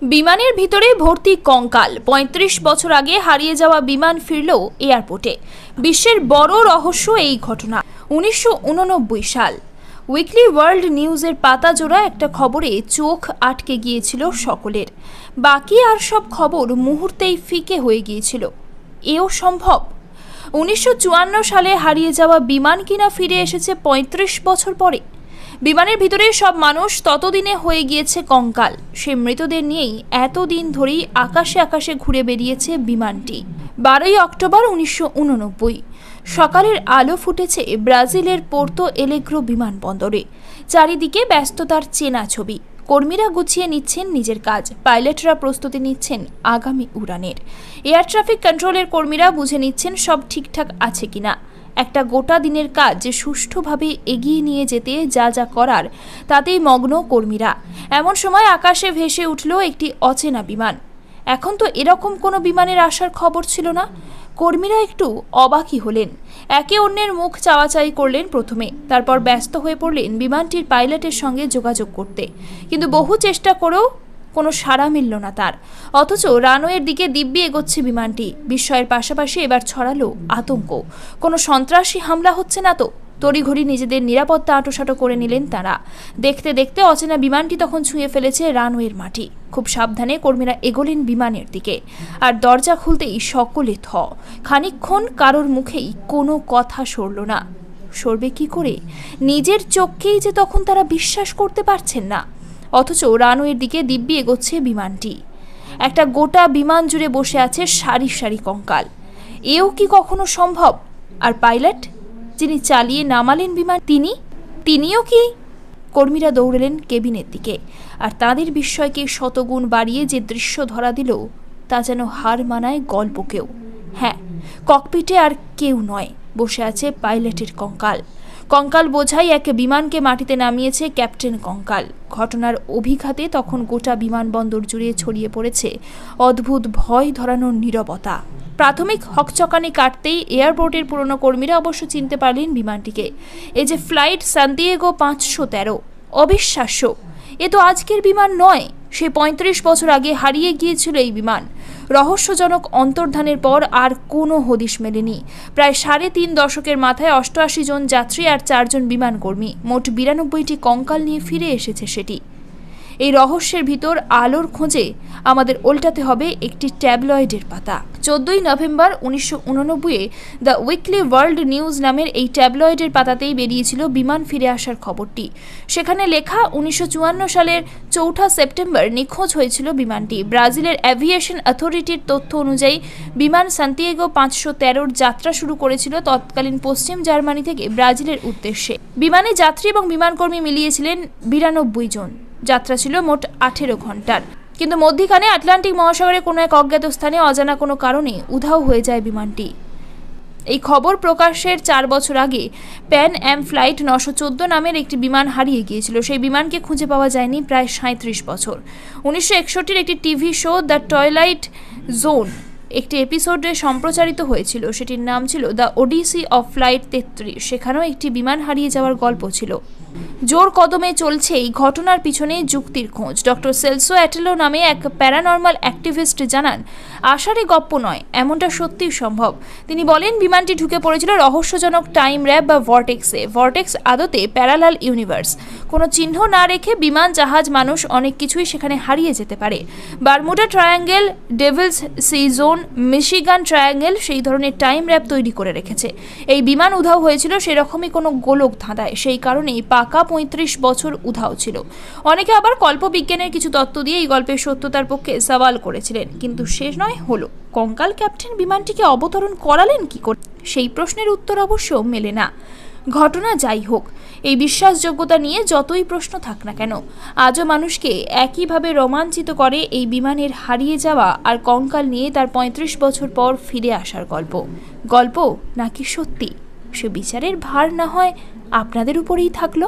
বিমানের ভিতরে ভর্তি কঙ্কাল। ৩৫ বছর আগে হারিয়ে যাওয়া বিমান ফিরল এয়ারপোর্টে। বিশ্বের বড় রহস্য এই ঘটনা। ১৯৮৯ সাল। উইকলি ওয়ার্ল্ড নিউজের পাতা জোড়া একটা খবরে চোখ আটকে গিয়েছিল সকলের। বাকি আর সব খবর মুহূর্তেই ফিকে হয়ে গিয়েছিল। এও সম্ভব? ১৯৫৪ সালে হারিয়ে যাওয়া বিমান কিনা ফিরে এসেছে ৩৫ বছর পরে। বিমানের ভিতরে সব মানুষ ততদিনে হয়ে গিয়েছে কঙ্কাল। সে মৃতদের নিয়েই এতদিন ধরেই আকাশে আকাশে ঘুরে বেরিয়েছে বিমানটি। ১২ই অক্টোবর ১৯৮৯ সকালের আলো ফুটেছে ব্রাজিলের পোর্তো এলেগ্রো বিমানবন্দরে। চারিদিকে ব্যস্ততার চেনা ছবি। কর্মীরা গুছিয়ে নিচ্ছেন নিজের কাজ, পাইলটরা প্রস্তুতি নিচ্ছেন আগামী উড়ানের। এয়ার ট্রাফিক কন্ট্রোলের কর্মীরা বুঝে নিচ্ছেন সব ঠিকঠাক আছে কিনা। একটা গোটা দিনের কাজ যে সুষ্ঠুভাবে এগিয়ে নিয়ে যেতে যা যা করার তাতেই মগ্ন কর্মীরা। এমন সময় আকাশে ভেসে উঠল একটি অচেনা বিমান। এখন তো এরকম কোনো বিমানের আসার খবর ছিল না। কর্মীরা একটু অবাকই হলেন। একে অন্যের মুখ চাওয়াচাই করলেন প্রথমে, তারপর ব্যস্ত হয়ে পড়লেন বিমানটির পাইলটের সঙ্গে যোগাযোগ করতে। কিন্তু বহু চেষ্টা করেও কোনো সাড়া মিলল না তার। অথচ রানওয়ের দিকে দিব্যি এগোচ্ছে বিমানটি। বিস্ময়ের পাশাপাশি এবার ছড়ালো আতঙ্ক। কোনো সন্ত্রাসী হামলা হচ্ছে না তো? তড়িঘড়ি নিজেদের নিরাপত্তা আঁটোসাঁটো করে নিলেন তারা। দেখতে দেখতে অচেনা বিমানটি তখন ছুঁয়ে ফেলেছে রানওয়ের মাটি। খুব সাবধানে কর্মীরা এগোলেন বিমানের দিকে। আর দরজা খুলতেই সকলে থ। খানিকক্ষণ কারোর মুখেই কোনো কথা সরল না। সরবে কি করে? নিজের চোখকেই যে তখন তারা বিশ্বাস করতে পারছেন না। অথচ রানওয়ের দিকে দিব্যি এগোচ্ছে বিমানটি। একটা গোটা বিমান জুড়ে বসে আছে সারি সারি কঙ্কাল। এও কি কখনো সম্ভব? আর পাইলট যিনি চালিয়ে নামালেন বিমান, তিনিও কি? কর্মীরা দৌড়েলেন কেবিনের দিকে। আর তাঁদের বিস্ময়কে শতগুণ বাড়িয়ে যে দৃশ্য ধরা দিল তা যেন হার মানায় গল্পকেও। হ্যাঁ, ককপিটে আর কেউ নয়, বসে আছে পাইলটের কঙ্কাল। কঙ্কাল বোঝাই এক বিমানকে মাটিতে নামিয়েছে ক্যাপ্টেন কঙ্কাল। ঘটনার অভিঘাতে তখন গোটা বিমানবন্দর জুড়ে ছড়িয়ে পড়েছে অদ্ভুত ভয় ধরানোর নীরবতা। প্রাথমিক হকচকানি কাটতেই এয়ারপোর্টের পুরনো কর্মীরা অবশ্য চিনতে পারলেন বিমানটিকে। এই যে ফ্লাইট সান্তিয়াগো ৫১৩, অবিশ্বাস্য। এ তো আজকের বিমান নয়, সে ৩৫ বছর আগে হারিয়ে গিয়েছিল এই বিমান। রহস্যজনক অন্তর্ধানের পর আর কোনো হদিশ মেলেনি। প্রায় ৩.৫ দশকের মাথায় ৮৮ জন যাত্রী আর ৪ জন বিমান কর্মী, মোট ৯২টি কঙ্কাল নিয়ে ফিরে এসেছে সেটি। এই রহস্যের ভিতর আলোর খোঁজে আমাদের উল্টাতে হবে একটি ট্যাবলয়েডের পাতা। ১৪ই নভেম্বর ১৯৮৯-এ দ্য উইকলি ওয়ার্ল্ড নিউজ নামের এই ট্যাবলয়েডের পাতাতেই বেরিয়েছিল বিমান ফিরে আসার খবরটি। সেখানে লেখা ১৯৫৪ সালের ৪ঠা সেপ্টেম্বর নিখোঁজ হয়েছিল বিমানটি। ব্রাজিলের অ্যাভিয়েশন অথরিটির তথ্য অনুযায়ী বিমান সান্তিয়াগো ৫১৩-র যাত্রা শুরু করেছিল তৎকালীন পশ্চিম জার্মানি থেকে ব্রাজিলের উদ্দেশ্যে। বিমানে যাত্রী এবং বিমানকর্মী মিলিয়েছিলেন ৯২ জন। যাত্রা ছিল মোট ১৮ ঘন্টার। কিন্তু মধ্যিখানে আটলান্টিক মহাসাগরে কোনো এক অজ্ঞাত স্থানে অজানা কোনো কারণে উধাও হয়ে যায় বিমানটি। এই খবর প্রকাশের ৪ বছর আগে প্যান অ্যাম ফ্লাইট ৯১৪ নামের একটি বিমান হারিয়ে গিয়েছিল। সেই বিমানকে খুঁজে পাওয়া যায়নি প্রায় ৩৭ বছর। ১৯৬১-র একটি TV show the twilight zone একটি এপিসোডে সম্প্রচারিত হয়েছিল। সেটির নাম ছিল দ্য ওডিসি অফ ফ্লাইট ৩৩। সেখানেও একটি বিমান হারিয়ে যাওয়ার গল্প ছিল। জোর কদমে চলছে এই ঘটনার পিছনে যুক্তির খোঁজ। ডক্টর সেলসো অ্যাটেলো নামে এক প্যারানর্মাল অ্যাক্টিভিস্ট জানান, আষাঢ়ে গপ্প নয়, এমনটা সত্যিই সম্ভব। তিনি বলেন, বিমানটি ঢুকে পড়েছিল রহস্যজনক টাইম র্যাপ বা ভর্টেক্সে। ভর্টেক্স আদতে প্যারালাল ইউনিভার্স। কোনো চিহ্ন না রেখে বিমান, জাহাজ, মানুষ অনেক কিছুই সেখানে হারিয়ে যেতে পারে। Bermuda Triangle, Devil's Sea zone, Michigan Triangle সেই ধরনের টাইম র্যাপ তৈরি করে রেখেছে। এই বিমান উধাও হয়েছিল সেরকমই কোনো গোলক ধাঁধায়। সেই কারণেই পাকা ৩৫ বছর উধাও ছিল। অনেকে আবার কল্পবিজ্ঞানের কিছু তত্ত্ব দিয়ে এই গল্পের সত্যতার পক্ষে সওয়াল করেছিলেন। কিন্তু শেষ নয় হলো, কঙ্কাল ক্যাপ্টেন বিমানটিকে অবতরণ করালেন কি করে? সেই প্রশ্নের উত্তর অবশ্য মেলে না। ঘটনা যাই হোক, এই বিশ্বাসযোগ্যতা নিয়ে যতই প্রশ্ন থাক না কেন, আজও মানুষকে একইভাবে রোমাঞ্চিত করে এই বিমানের হারিয়ে যাওয়া আর কঙ্কাল নিয়ে তার ৩৫ বছর পর ফিরে আসার গল্প। গল্প নাকি সত্যি, সে বিচারের ভার না হয় আপনাদের উপরেই থাকলো।